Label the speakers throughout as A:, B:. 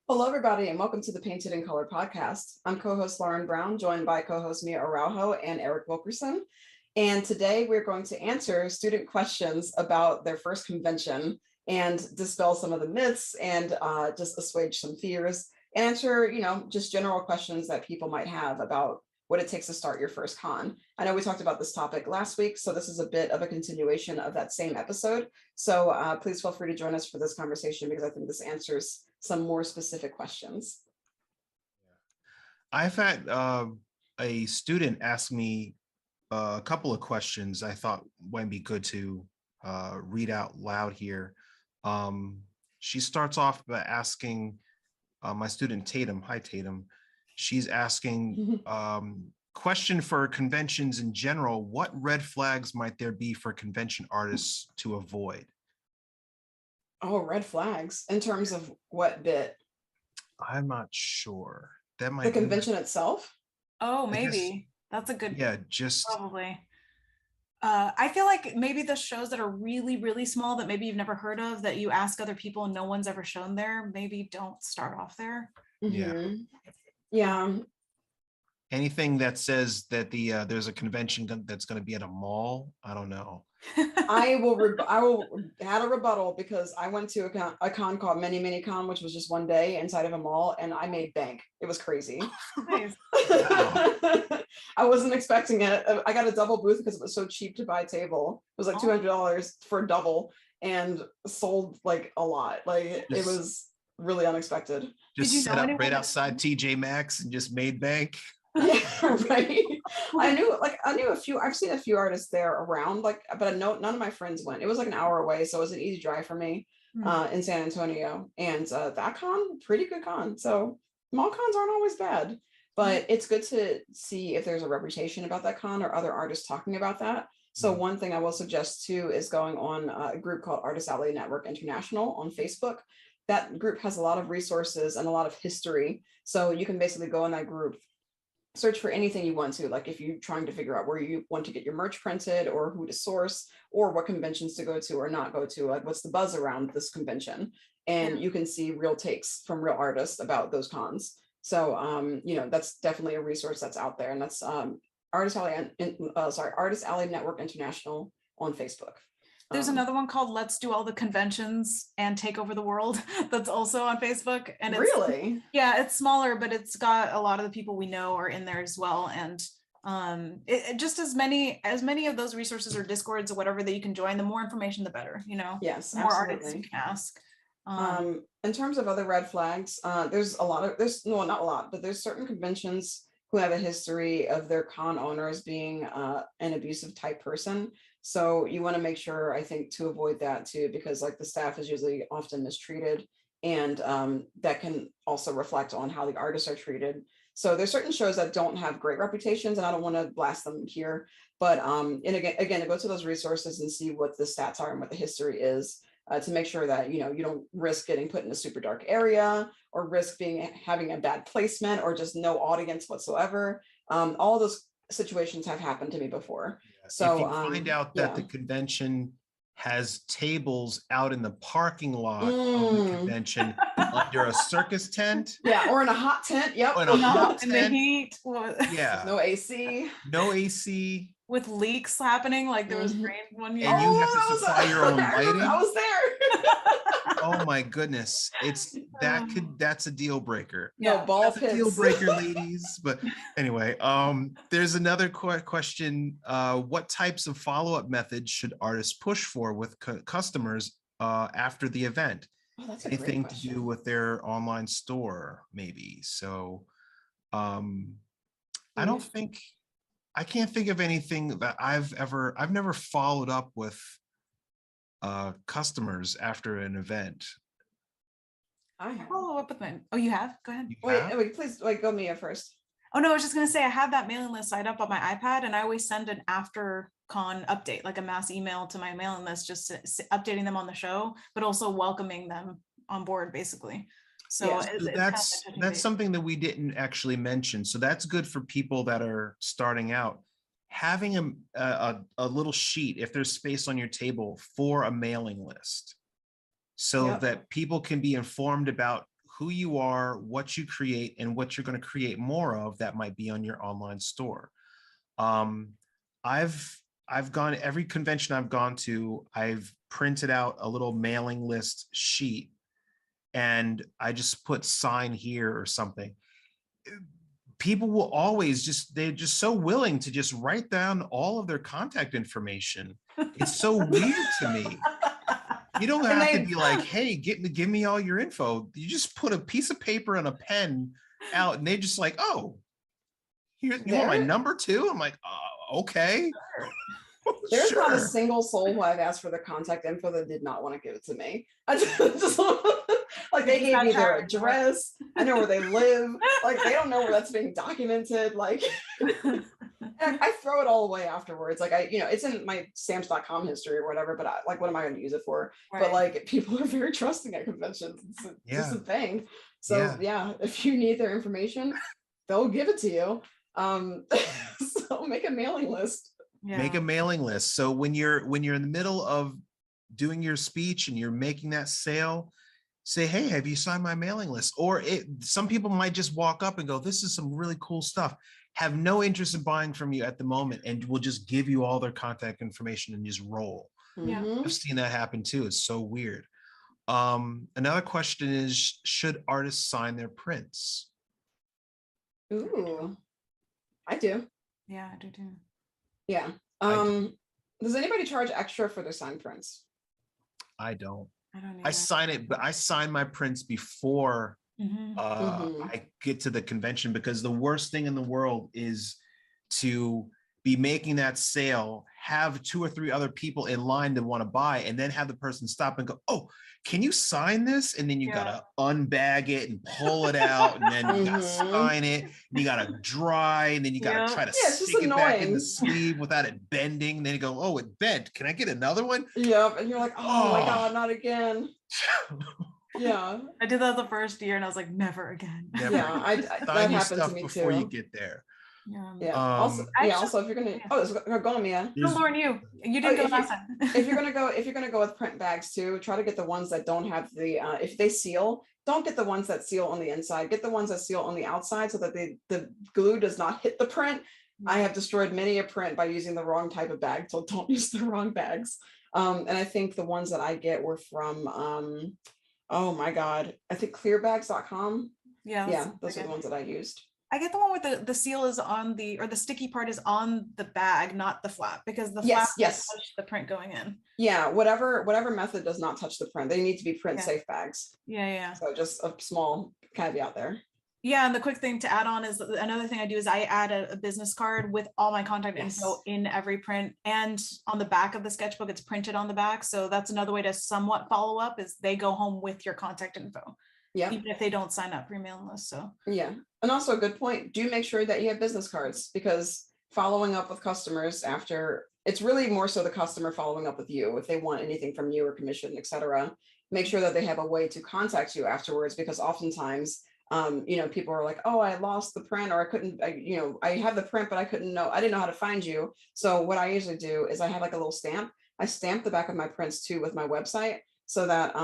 A: Hello, everybody, and welcome to the Painted in Color podcast. I'm co-host Lauren Brown, joined by co-host Mia Araujo and Eric Wilkerson. And today we're going to answer student questions about their first convention and dispel some of the myths and just assuage some fears and answer, just general questions that people might have about what it takes to start your first con. I know we talked about this topic last week, so this is a bit of a continuation of that same episode. So please feel free to join us for this conversation because I think this answers some more specific questions.
B: I've had a student ask me a couple of questions I thought might be good to read out loud here. She starts off by asking my student Tatum, hi Tatum, she's asking question for conventions in general, what red flags might there be for convention artists to avoid?
A: Oh, red flags in terms of what bit?
B: I'm not sure. That might
A: the convention itself.
C: Oh, maybe that's a good.
B: Yeah, just
C: probably. I feel like maybe the shows that are really, really small that maybe you've never heard of, that you ask other people and no one's ever shown there, maybe don't start off there.
A: Mm-hmm. Yeah.
B: Anything that says that there's a convention that's going to be at a mall, I don't know.
A: I will add a rebuttal because I went to a con called Mini Con, which was just one day inside of a mall, and I made bank. It was crazy.
C: Nice.
A: I wasn't expecting it. I got a double booth because it was so cheap to buy a table. It was like $200 for a double and sold like a lot. Like it was really unexpected.
B: Just set up right outside TJ Maxx and just made bank.
A: Yeah, right. I knew a few. I've seen a few artists there around, but none of my friends went. It was like an hour away, so it was an easy drive for me in San Antonio. And that con, pretty good con. So mall cons aren't always bad, but it's good to see if there's a reputation about that con or other artists talking about that. So one thing I will suggest too is going on a group called Artist Alley Network International on Facebook. That group has a lot of resources and a lot of history. So you can basically go in that group, search for anything you want to, like if you're trying to figure out where you want to get your merch printed or who to source or what conventions to go to or not go to, like what's the buzz around this convention. And you can see real takes from real artists about those cons. So, that's definitely a resource that's out there. And that's Artist Alley Network International on Facebook.
C: There's another one called Let's Do All the Conventions and Take Over the World that's also on Facebook. And it's smaller, but it's got a lot of the people we know are in there as well. And just as many of those resources or discords or whatever that you can join, the more information, the better,
A: Yes,
C: the more artists you can ask.
A: In terms of other red flags, there's not a lot, but there's certain conventions who have a history of their con owners being an abusive type person. So you want to make sure, I think, to avoid that too, because like the staff is usually often mistreated, and that can also reflect on how the artists are treated. So there's certain shows that don't have great reputations, and I don't want to blast them here, but and again, go to those resources and see what the stats are and what the history is, to make sure that you don't risk getting put in a super dark area or risk having a bad placement or just no audience whatsoever. All those situations have happened to me before. So
B: if you find out that the convention has tables out in the parking lot of the convention under a circus tent,
A: or in a hot tent,
B: in a hot tent,
C: in the heat,
A: no AC,
C: with leaks happening, like there was rain one year,
B: and you have to supply your own lighting.
A: I was there.
B: Oh my goodness, that's a deal breaker.
A: Ball pits.
B: A deal breaker, ladies. But anyway, there's another question. What types of follow-up methods should artists push for with customers after the event?
A: That's
B: anything to do with their online store, maybe? So I can't think of anything that I've never followed up with customers after an event.
C: I follow up with mine. Oh, you have? Go ahead.
A: Wait, please, go Mia first.
C: Oh no, I was just gonna say I have that mailing list set up on my iPad, and I always send an after con update, like a mass email to my mailing list, just updating them on the show, but also welcoming them on board, basically. So
B: that's something that we didn't actually mention. So that's good for people that are starting out. Having a little sheet, if there's space on your table, for a mailing list, so that people can be informed about who you are, what you create, and what you're going to create more of that might be on your online store. I've gone every convention I've gone to, I've printed out a little mailing list sheet and I just put sign here or something. People will always they're just so willing to just write down all of their contact information. It's so weird to me. You don't have to be like, hey, give me all your info. You just put a piece of paper and a pen out and they just like, oh, here, you want my number too? I'm like, okay.
A: There's not a single soul who I've asked for their contact info that did not want to give it to me. I just like they gave me their address. I know where they live. Like they don't know where that's being documented. Like I throw it all away afterwards. Like it's in my stamps.com history or whatever, but like, what am I going to use it for? Right. But like people are very trusting at conventions. It's just a thing. So yeah, if you need their information, they'll give it to you. So make a mailing list.
B: Yeah. Make a mailing list. So when you're in the middle of doing your speech and you're making that sale, say, hey, have you signed my mailing list? Or some people might just walk up and go, this is some really cool stuff. Have no interest in buying from you at the moment and will just give you all their contact information and just roll.
C: Yeah.
B: I've seen that happen too. It's so weird. Another question is, should artists sign their prints?
A: Ooh, I do.
C: Yeah, I do too.
A: Yeah. Does anybody charge extra for their signed prints?
B: I don't.
C: I don't either.
B: I sign it, but I sign my prints before I get to the convention, because the worst thing in the world is to be making that sale, have 2 or 3 other people in line that want to buy, and then have the person stop and go, oh, can you sign this? And then you gotta unbag it and pull it out, and then you gotta sign it, and you gotta dry, and then you gotta try to stick it back in the sleeve without it bending. Then you go, oh, it bent. Can I get another one?
A: Yep. And you're like, oh my God, not again. Yeah.
C: I did that the first year and I was like, never again.
B: Never.
A: Yeah, that happened to me
B: before
A: too.
B: You get there.
A: Yeah. Also, if you're gonna go on, Mia.
C: No, Lauren, you didn't go last time.
A: if you're gonna go with print bags too, try to get the ones that don't have the if they seal, don't get the ones that seal on the inside. Get the ones that seal on the outside so that the glue does not hit the print. I have destroyed many a print by using the wrong type of bag, so don't use the wrong bags. And I think the ones that I get were from oh my God, I think clearbags.com. Yeah, those are the ones that I used.
C: I get the one with the seal is on the sticky part is on the bag, not the flap, because the flap touch the print going in.
A: Yeah, whatever method does not touch the print. They need to be print safe bags.
C: Yeah.
A: So just a small caveat there.
C: Yeah, and the quick thing to add on is another thing I do is I add a business card with all my contact info in every print, and on the back of the sketchbook, it's printed on the back. So that's another way to somewhat follow up, is they go home with your contact info. Yeah. Even if they don't sign up for your mailing list. So
A: yeah. And also a good point. Do make sure that you have business cards, because following up with customers after, it's really more so the customer following up with you if they want anything from you or commission, etc. Make sure that they have a way to contact you afterwards, because oftentimes people are like, oh, I lost the print, or I couldn't, I have the print, but I didn't know how to find you. So what I usually do is I have like a little stamp. I stamp the back of my prints too with my website, so that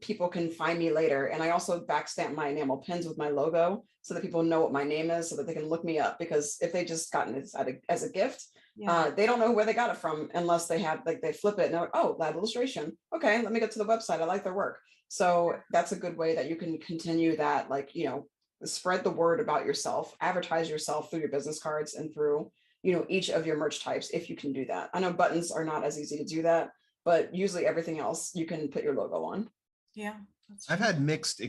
A: people can find me later. And I also backstamp my enamel pins with my logo so that people know what my name is, so that they can look me up. Because if they just gotten it as a gift, they don't know where they got it from unless they have, like, they flip it and they're like, oh, that illustration. Okay, let me get to the website. I like their work. So that's a good way that you can continue that, spread the word about yourself, advertise yourself through your business cards and through, each of your merch types, if you can do that. I know buttons are not as easy to do that, but usually everything else you can put your logo on.
C: Yeah.
B: I've had mixed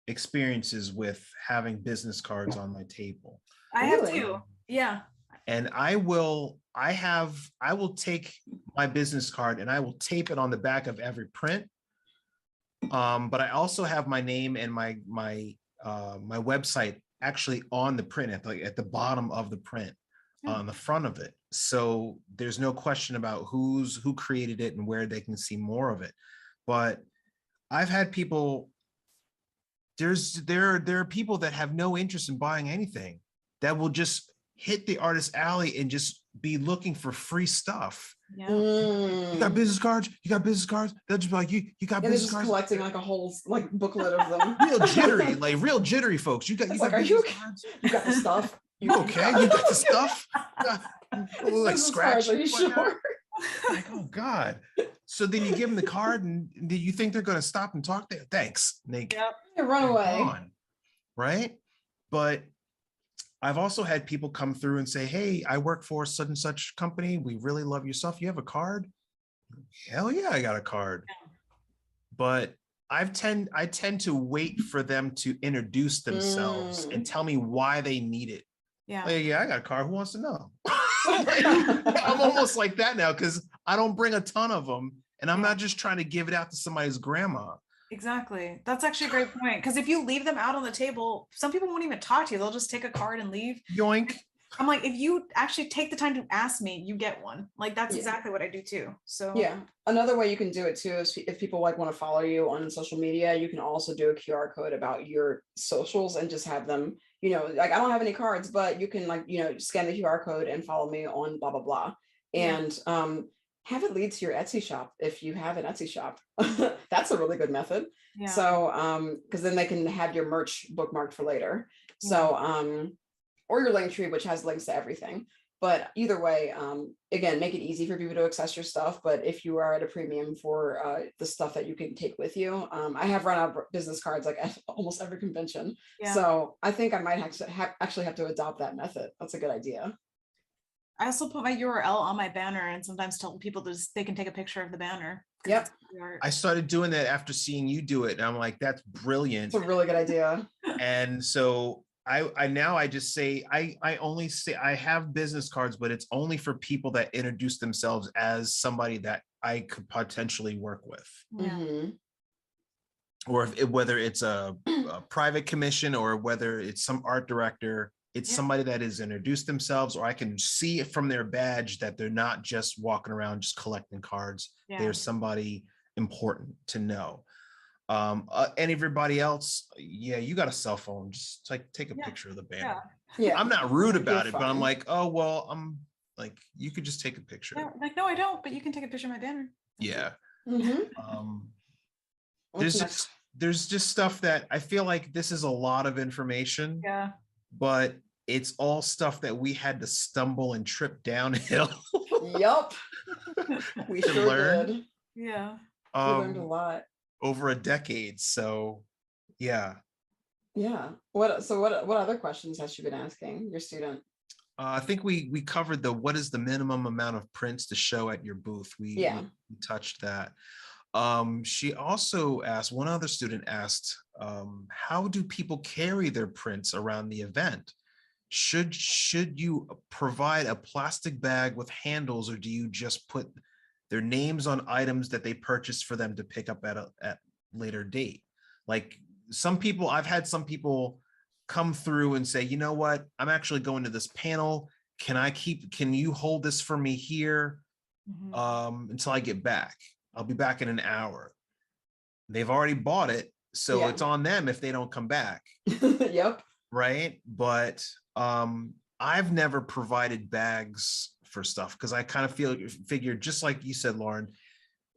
B: experiences with having business cards on my table.
C: I have too. Yeah.
B: And I will take my business card and I will tape it on the back of every print. But I also have my name and my website actually on the print at the bottom of the print. On the front of it, so there's no question about who created it and where they can see more of it. But I've had people, there are people that have no interest in buying anything, that will just hit the artist alley and just be looking for free stuff.
C: Yeah.
B: You got business cards? You got business cards? They'll just be like, you got business
A: just
B: cards?
A: Collecting like a whole like booklet of them.
B: real jittery folks. You got
A: business
B: cards?
A: You got the stuff?
B: You okay? You got the stuff? Like
A: scratch. Are you sure?
B: Like, oh God. So then you give them the card and do you think they're going to stop and talk? Thanks. They
A: run away.
B: Right? But I've also had people come through and say, hey, I work for such and such company. We really love your stuff. You have a card? Hell yeah, I got a card. But I tend to wait for them to introduce themselves and tell me why they need it.
C: Yeah.
B: Like, yeah, I got a card. Who wants to know? I'm almost like that now because I don't bring a ton of them and I'm not just trying to give it out to somebody's grandma.
C: Exactly. That's actually a great point. Because if you leave them out on the table, some people won't even talk to you. They'll just take a card and leave.
B: Yoink.
C: I'm like, if you actually take the time to ask me, you get one. Like, that's exactly what I do too. So
A: yeah. Another way you can do it too is if people like want to follow you on social media, you can also do a QR code about your socials and just have them, like I don't have any cards, but you can scan the QR code and follow me on blah, blah, blah. And have it lead to your Etsy shop if you have an Etsy shop. That's a really good method. Yeah. So because then they can have your merch bookmarked for later. Yeah. So or your link tree, which has links to everything. But either way, again, make it easy for people to access your stuff. But if you are at a premium for the stuff that you can take with you, I have run out of business cards like at almost every convention. Yeah. So I think I might actually have to adopt that method. That's a good idea.
C: I also put my URL on my banner and sometimes tell people they can take a picture of the banner.
A: Yep.
B: I started doing that after seeing you do it. And I'm like, that's brilliant.
A: It's a really good idea.
B: And so I just say, I only say I have business cards, but it's only for people that introduce themselves as somebody that I could potentially work with. Yeah. Mm-hmm. Or whether it's a private commission or whether it's some art director, it's somebody that has introduced themselves, or I can see it from their badge that they're not just walking around just collecting cards. Yeah. There's somebody important to know. And everybody else, you got a cell phone, just like take a picture of the banner. Yeah. I'm not rude about it, but I'm like, oh, well, I'm like, you could just take a picture.
C: Yeah, like, no, I don't, but you can take a picture of my banner.
B: Yeah. Mm-hmm. There's just stuff that I feel like this is a lot of information. Yeah. But it's all stuff that we had to stumble and trip downhill.
A: Yup. We sure
B: learn.
A: Did.
C: Yeah.
A: We learned a lot.
B: Over a decade. So yeah.
A: Yeah. What other questions has she been asking your student?
B: I think we covered what is the minimum amount of prints to show at your booth. We touched that. She also asked, one other student asked, how do people carry their prints around the event? Should you provide a plastic bag with handles, or do you just put their names on items that they purchased for them to pick up at a later date? Like I've had some people come through and say, you know what, I'm actually going to this panel. Can you hold this for me here until I get back? I'll be back in an hour. They've already bought it, so it's on them if they don't come back.
A: Yep.
B: Right. But I've never provided bags for stuff because I kind of figure, just like you said, Lauren,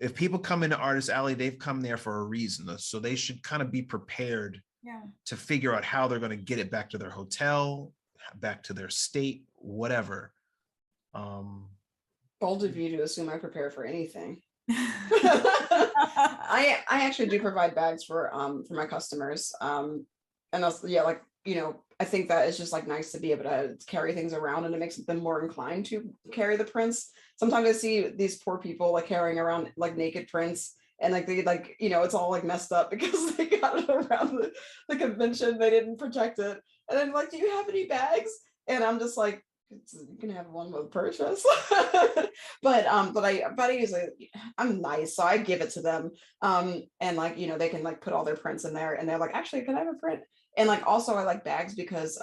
B: if people come into Artist Alley, they've come there for a reason. So they should kind of be prepared to figure out how they're going to get it back to their hotel, back to their state, whatever.
A: Bold of you to assume I prepare for anything. I actually do provide bags for my customers. And also, I think that it's just like nice to be able to carry things around, and it makes them more inclined to carry the prints. Sometimes I see these poor people like carrying around like naked prints, and like they it's all like messed up because they got it around the convention. They didn't protect it. And then like, do you have any bags? And I'm just like, you can have one with purchase. but I usually, I'm nice, so I give it to them. And like, they can like put all their prints in there, and they're like, actually, can I have a print? And like, also I like bags because,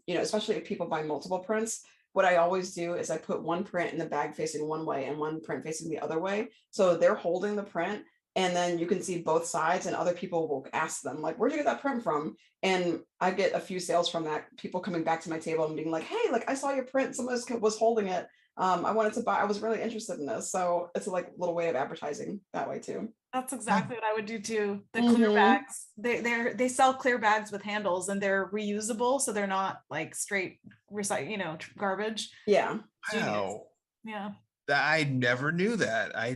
A: especially if people buy multiple prints, what I always do is I put one print in the bag facing one way and one print facing the other way. So they're holding the print, and then you can see both sides, and other people will ask them like, where'd you get that print from? And I get a few sales from that, people coming back to my table and being like, hey, like I saw your print, someone was holding it. I wanted to buy, I was really interested in this. So it's a like little way of advertising that way too.
C: That's exactly what I would do too. The clear bags, they sell clear bags with handles and they're reusable, so they're not like straight recycle, garbage.
A: Yeah.
B: Wow.
C: Yeah.
B: I never knew that. I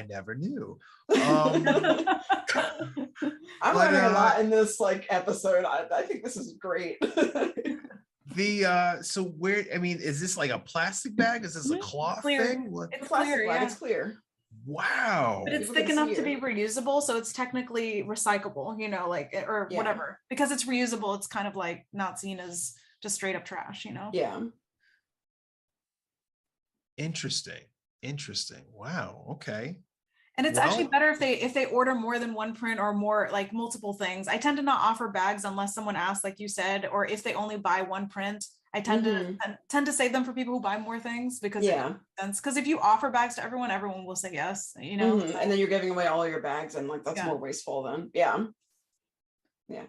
B: never knew.
A: I'm learning a lot in this like episode. I think this is great.
B: So where, I mean, is this like a plastic bag? Is this a cloth thing? What?
A: It's clear, yeah. It's clear.
B: Wow.
C: But it's thick enough to be reusable, so it's technically recyclable, whatever. Because it's reusable, it's kind of like not seen as just straight up trash,
A: Yeah.
B: Interesting. Wow. Okay.
C: And it's actually better if they order more than one print or more, like multiple things. I tend to not offer bags unless someone asks, like you said, or if they only buy one print. I tend to save them for people who buy more things because it makes sense. Because if you offer bags to everyone will say yes,
A: And then you're giving away all your bags, and like that's more wasteful then. Yeah.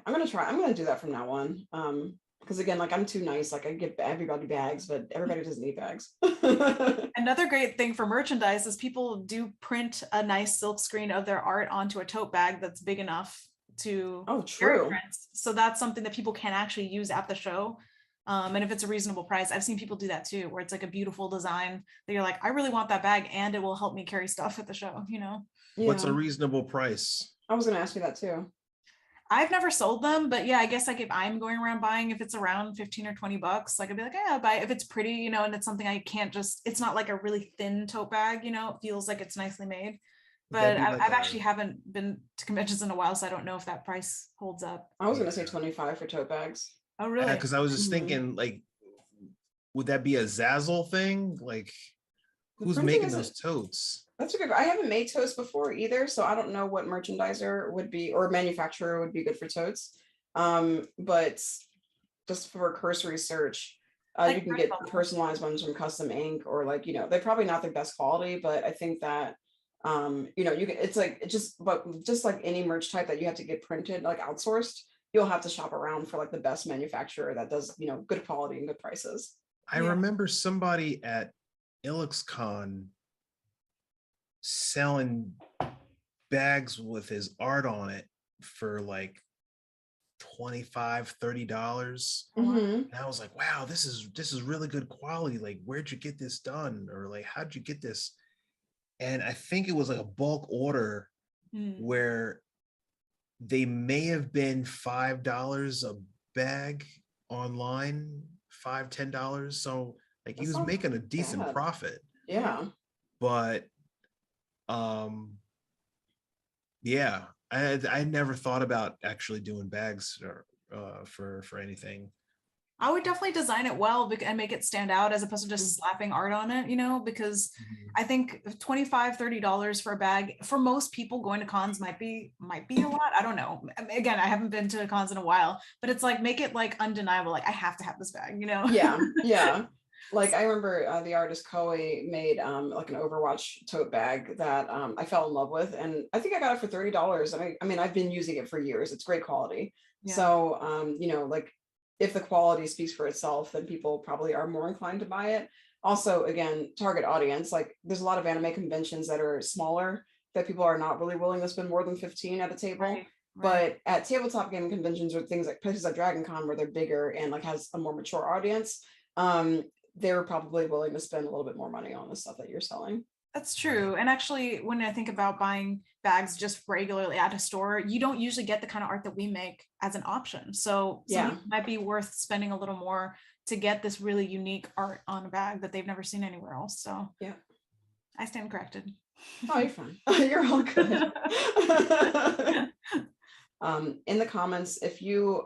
A: I'm gonna do that from now on. Because again, like I'm too nice. Like I give everybody bags, but everybody doesn't need bags.
C: Another great thing for merchandise is people do print a nice silk screen of their art onto a tote bag that's big enough to
A: true.
C: Prints. So that's something that people can actually use at the show. And if it's a reasonable price, I've seen people do that too, where it's like a beautiful design that you're like, I really want that bag and it will help me carry stuff at the show,
B: What's a reasonable price?
A: I was going to ask you that too.
C: I've never sold them, but yeah, I guess like if I'm going around buying, if it's around 15 or 20 bucks, like I'd be like, yeah, I'll buy it if it's pretty, and it's something I can't it's not like a really thin tote bag, it feels like it's nicely made. But I've actually haven't been to conventions in a while, so I don't know if that price holds up.
A: I was going to say 25 for tote bags.
C: Oh, really?
B: Because I was just thinking, like, would that be a Zazzle thing? Like, who's making those totes?
A: That's a good. I haven't made totes before either, so I don't know what merchandiser would be or manufacturer would be good for totes. But just for cursory search, you can get personalized ones from Custom Ink, or like they're probably not the best quality, but I think that you can. It's like just like any merch type that you have to get printed, like outsourced, you'll have to shop around for like the best manufacturer that does good quality and good prices.
B: I remember somebody at IllexCon selling bags with his art on it for like $25-$30. And I was like, wow, this is really good quality. Like, where'd you get this done? Or like, how'd you get this? And I think it was like a bulk order where they may have been $5 a bag online, $5-$10. So like he was making a decent profit.
A: Yeah.
B: But I never thought about actually doing bags for anything.
C: I would definitely design it well and make it stand out as opposed to just slapping art on it, because I think $25-$30 for a bag for most people going to cons might be a lot. I don't know. Again, I haven't been to cons in a while, but it's like, make it like undeniable. Like I have to have this bag,
A: Yeah. Like I remember the artist Koei made like an Overwatch tote bag that I fell in love with, and I think I got it for $30. And I mean, I've been using it for years. It's great quality. Yeah. So like if the quality speaks for itself, then people probably are more inclined to buy it. Also, again, target audience. Like there's a lot of anime conventions that are smaller that people are not really willing to spend more than 15 at the table. Right. But at tabletop gaming conventions or things like places like Dragon Con where they're bigger and like has a more mature audience, they're probably willing to spend a little bit more money on the stuff that you're selling.
C: That's true. And actually, when I think about buying bags just regularly at a store, you don't usually get the kind of art that we make as an option. So it might be worth spending a little more to get this really unique art on a bag that they've never seen anywhere else. So
A: yeah,
C: I stand corrected.
A: Oh, you're fine. You're all good. In the comments,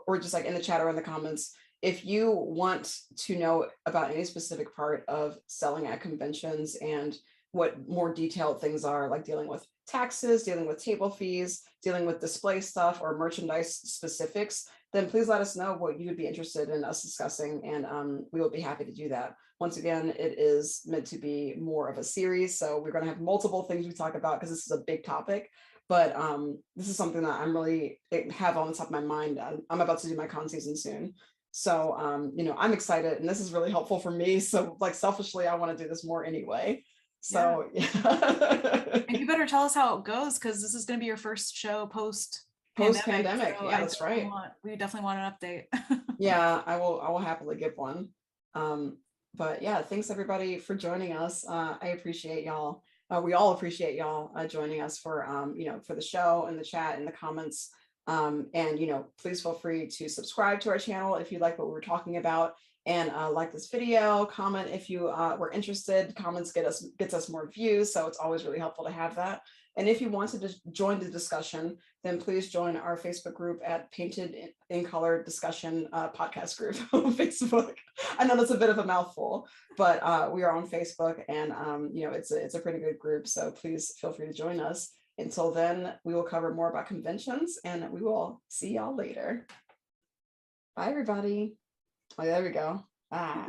A: or just like in the chat or in the comments, if you want to know about any specific part of selling at conventions and what more detailed things are, like dealing with taxes, dealing with table fees, dealing with display stuff or merchandise specifics, then please let us know what you would be interested in us discussing, and we will be happy to do that. Once again, it is meant to be more of a series, so we're going to have multiple things we talk about because this is a big topic, but this is something that I'm really have on the top of my mind. I'm about to do my con season soon. So, you know, I'm excited, and this is really helpful for me. So like selfishly, I want to do this more anyway. So yeah.
C: And you better tell us how it goes, because this is going to be your first show post
A: pandemic.
C: So
A: yeah, that's right.
C: We definitely want an update.
A: Yeah, I will happily give one. But yeah, thanks everybody for joining us. I appreciate y'all. We all appreciate y'all joining us for you know, for the show and the chat and the comments. And you know, please feel free to subscribe to our channel if you like what we were talking about, and like this video, comment if you were interested. Comments gets us more views, so it's always really helpful to have that. And if you want to just join the discussion, then please join our Facebook group at Painted in Color Discussion podcast group on Facebook. I know that's a bit of a mouthful, but we are on Facebook, and you know, it's a pretty good group. So please feel free to join us. Until then, we will cover more about conventions, and we will see y'all later. Bye, everybody. Oh, there we go. Ah.